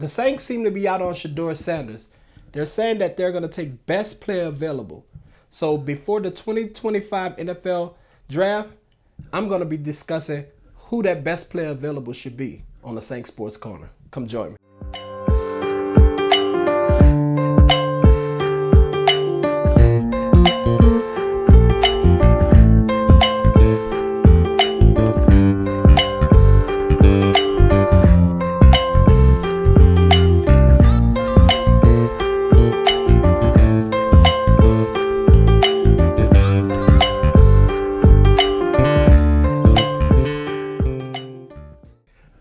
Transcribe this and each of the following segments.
The Saints seem to be out on Shedeur Sanders. They're saying that they're going to take best player available. So before the 2025 NFL draft, I'm going to be discussing who that best player available should be on the Saints Sports Corner. Come join me.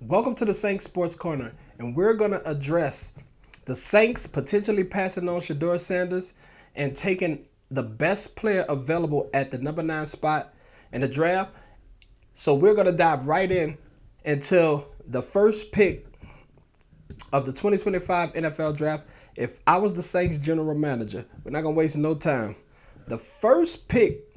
Welcome to the Saints Sports Corner, and we're going to address the Saints potentially passing on Shedeur Sanders and taking the best player available at the number 9 spot in the draft. So we're going to dive right in until the first pick of the 2025 NFL draft. If I was the Saints general manager, we're not going to waste no time. The first pick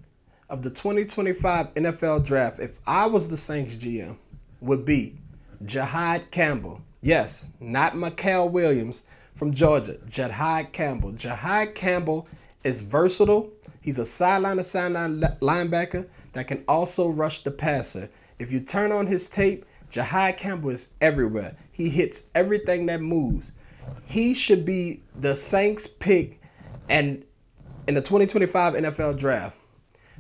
of the 2025 NFL draft, if I was the Saints GM, would be Jahad Campbell. Yes, not Mikael Williams from Georgia. Jahad Campbell. Jahad Campbell is versatile. He's a sideline-to-sideline linebacker that can also rush the passer. If you turn on his tape, Jahad Campbell is everywhere. He hits everything that moves. He should be the Saints pick and in the 2025 NFL draft.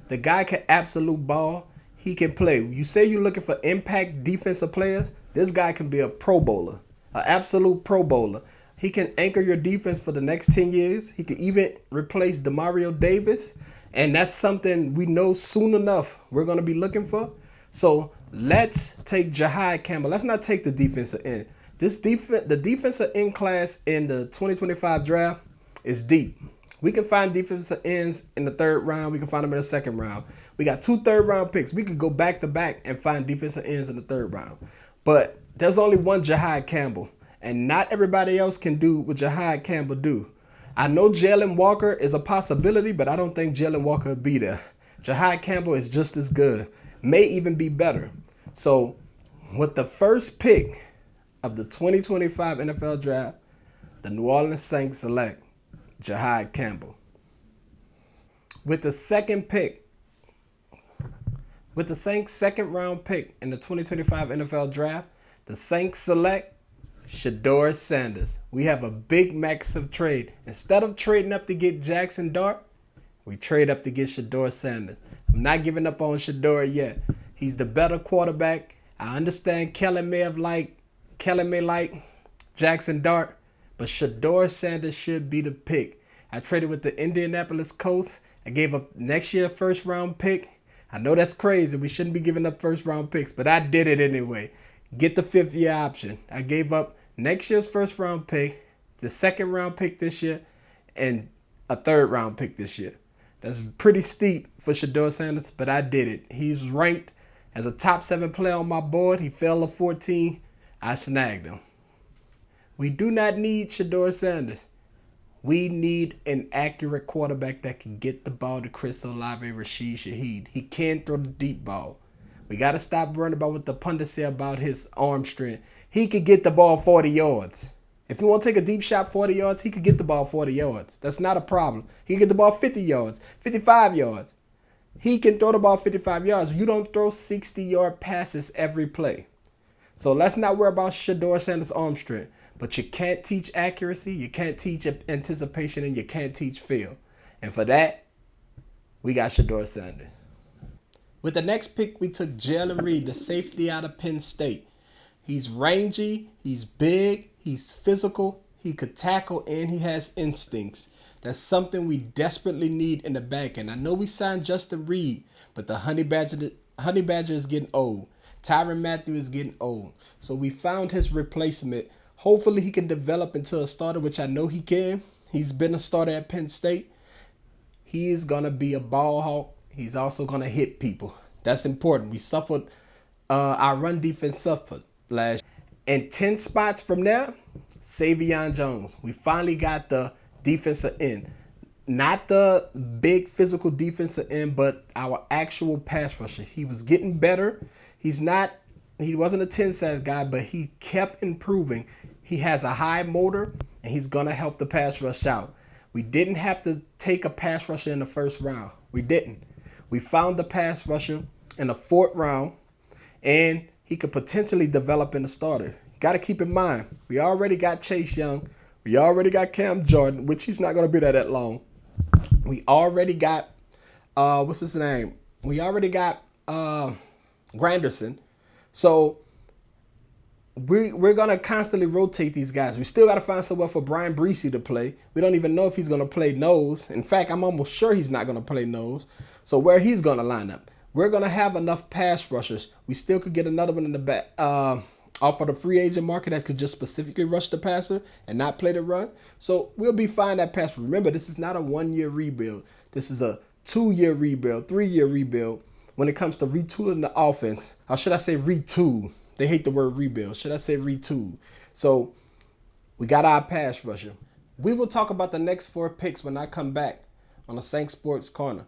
The guy can absolute ball. He can play. You say you're looking for impact defensive players. This guy can be a Pro Bowler, an absolute Pro Bowler. He can anchor your defense for the next 10 years. He can even replace Demario Davis. And that's something we know soon enough we're going to be looking for. So let's take Jahad Campbell. Let's not take the defensive end. The defensive end class in the 2025 draft is deep. We can find defensive ends in the 3rd round. We can find them in the 2nd round. We got 2 3rd-round picks. We could go back to back and find defensive ends in the 3rd round. But there's only one Jahad Campbell, and not everybody else can do what Jahad Campbell do. I know Jalen Walker is a possibility, but I don't think Jalen Walker will be there. Jahad Campbell is just as good, may even be better. So with the first pick of the 2025 NFL draft, the New Orleans Saints select Jahad Campbell. With the second pick, with the Saints' 2nd-round pick in the 2025 NFL Draft, the Saints select Shedeur Sanders. We have a big massive trade. Instead of trading up to get Jackson Dart, we trade up to get Shedeur Sanders. I'm not giving up on Shedeur yet. He's the better quarterback. I understand Kelly may like Jackson Dart, but Shedeur Sanders should be the pick. I traded with the Indianapolis Colts. I gave up next year's 1st-round pick. I know that's crazy. We shouldn't be giving up 1st-round picks, but I did it anyway. Get the 5th-year option. I gave up next year's 1st-round pick, the 2nd-round pick this year, and a 3rd-round pick this year. That's pretty steep for Shedeur Sanders, but I did it. He's ranked as a top 7 player on my board. He fell to 14. I snagged him. We do not need Shedeur Sanders. We need an accurate quarterback that can get the ball to Chris Olave, Rashid Shaheed. He can throw the deep ball. We got to stop worrying about what the pundits say about his arm strength. He could get the ball 40 yards. If you want to take a deep shot 40 yards, he could get the ball 40 yards. That's not a problem. He can get the ball 50 yards, 55 yards. He can throw the ball 55 yards. You don't throw 60-yard passes every play. So let's not worry about Shedeur Sanders' arm strength. But you can't teach accuracy, you can't teach anticipation, and you can't teach feel. And for that, we got Shedeur Sanders. With the next pick, we took Jalen Reed, the safety out of Penn State. He's rangy, he's big, he's physical, he could tackle, and he has instincts. That's something we desperately need in the back end. I know we signed Justin Reed, but the Honey Badger is getting old. Tyrann Mathieu is getting old. So we found his replacement. Hopefully he can develop into a starter, which I know he can. He's been a starter at Penn State. He is going to be a ball hawk. He's also going to hit people. That's important. We suffered, our run defense suffered last year. And 10 spots from there, Savion Jones. We finally got the defensive end. Not the big physical defensive end, but our actual pass rusher. He was getting better. He wasn't a 10 size guy, but he kept improving. He has a high motor, and he's going to help the pass rush out. We didn't have to take a pass rusher in the first round. We didn't. We found the pass rusher in the fourth round, and he could potentially develop in the starter. Got to keep in mind, we already got Chase Young. We already got Cam Jordan, which he's not going to be there that long. We already got, what's his name? We already got Granderson. So we're going to constantly rotate these guys. We still got to find somewhere for Brian Breesy to play. We don't even know if he's going to play nose. In fact, I'm almost sure he's not going to play nose. So where he's going to line up. We're going to have enough pass rushers. We still could get another one in the back off of the free agent market that could just specifically rush the passer and not play the run. So we'll be fine at pass. Remember, this is not a 1-year rebuild. This is a 2-year rebuild, 3-year rebuild when it comes to retooling the offense. Or should I say retool? They hate the word rebuild. Should I say retool? So we got our pass rusher. We will talk about the next 4 picks when I come back on the Saints Sports Corner.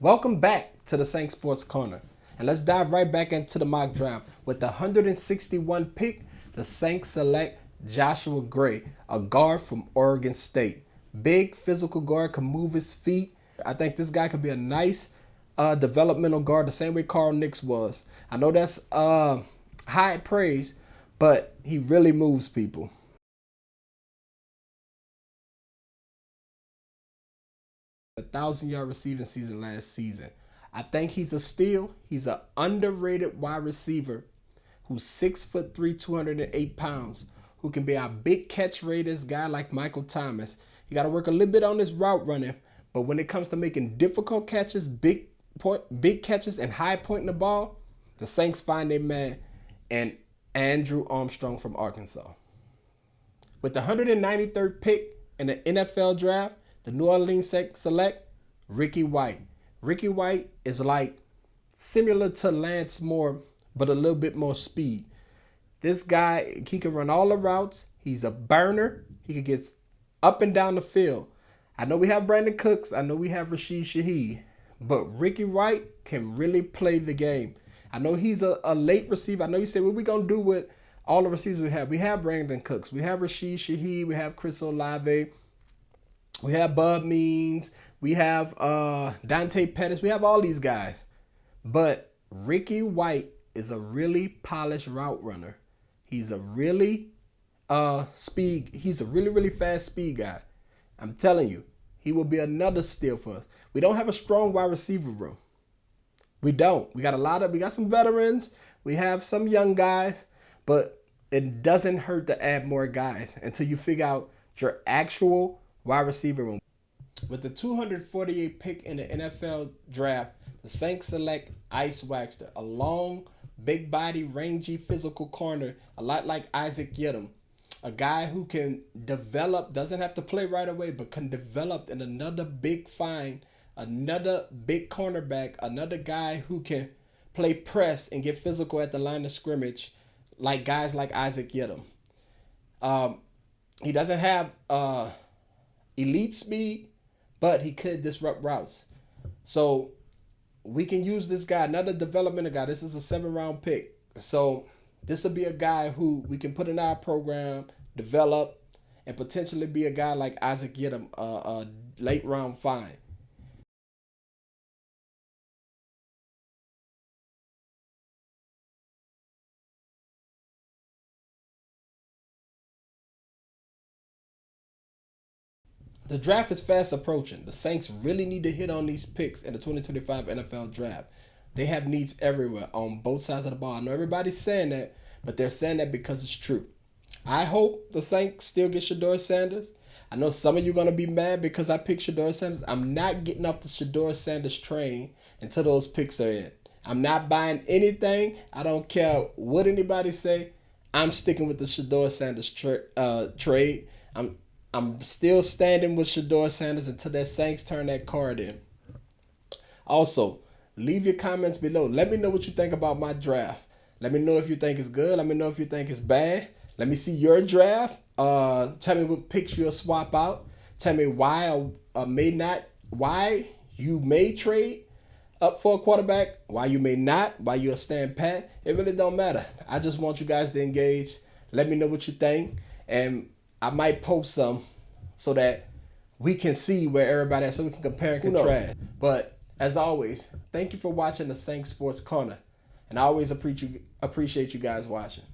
Welcome back to the Saints Sports Corner. And let's dive right back into the mock draft. With the 161 pick, the Saints select Joshua Gray, a guard from Oregon State. Big physical guard, can move his feet. I think this guy could be a nice developmental guard, the same way Carl Nix was. I know that's high praise, but he really moves people. 1,000-yard receiving season last season. I think he's a steal. He's an underrated wide receiver who's 6'3", 208 pounds, who can be a big catch radius guy like Michael Thomas. You got to work a little bit on his route running, but when it comes to making difficult catches, big catches, and high pointing the ball, the Saints find their man and Andrew Armstrong from Arkansas. With the 193rd pick in the NFL draft, the New Orleans Saints select Ricky White. Ricky White is like similar to Lance Moore, but a little bit more speed. This guy, he can run all the routes. He's a burner. He can get up and down the field. I know we have Brandon Cooks. I know we have Rashid Shaheed. But Ricky White can really play the game. I know he's a late receiver. I know you say, what are we going to do with all the receivers we have? We have Brandon Cooks. We have Rashid Shaheed. We have Chris Olave. We have Bud Means. We have Dante Pettis. We have all these guys. But Ricky White is a really polished route runner. He's a really He's a really fast speed guy. I'm telling you, he will be another steal for us. We don't have a strong wide receiver room. We don't. We got some veterans. We have some young guys, but it doesn't hurt to add more guys until you figure out your actual wide receiver room. With the 248th pick in the NFL draft, the Saints select Ice Waxter, a long, big body, rangy, physical corner, a lot like Isaac Yiadom. A guy who can develop, doesn't have to play right away, but can develop in another big find, another big cornerback, another guy who can play press and get physical at the line of scrimmage, like guys like Isaac Yiadom. He doesn't have elite speed, but he could disrupt routes. So we can use this guy, another developmental guy. This is a 7-round pick. So this will be a guy who we can put in our program, develop, and potentially be a guy like Isaac Yiadom, a late round find. The draft is fast approaching. The Saints really need to hit on these picks in the 2025 NFL draft. They have needs everywhere on both sides of the ball. I know everybody's saying that, but they're saying that because it's true. I hope the Saints still get Shedeur Sanders. I know some of you are going to be mad because I picked Shedeur Sanders. I'm not getting off the Shedeur Sanders train until those picks are in. I'm not buying anything. I don't care what anybody say. I'm sticking with the Shedeur Sanders trade. I'm still standing with Shedeur Sanders until that Saints turn that card in. Also, leave your comments below. Let me know what you think about my draft. Let me know if you think it's good. Let me know if you think it's bad. Let me see your draft. Tell me what picks you'll swap out. Tell me why why you may trade up for a quarterback, why you may not, why you'll stand pat. It really don't matter. I just want you guys to engage. Let me know what you think. And I might post some so that we can see where everybody is, so we can compare and contrast. But as always, thank you for watching the Saints Sports Corner. And I always appreciate you guys watching.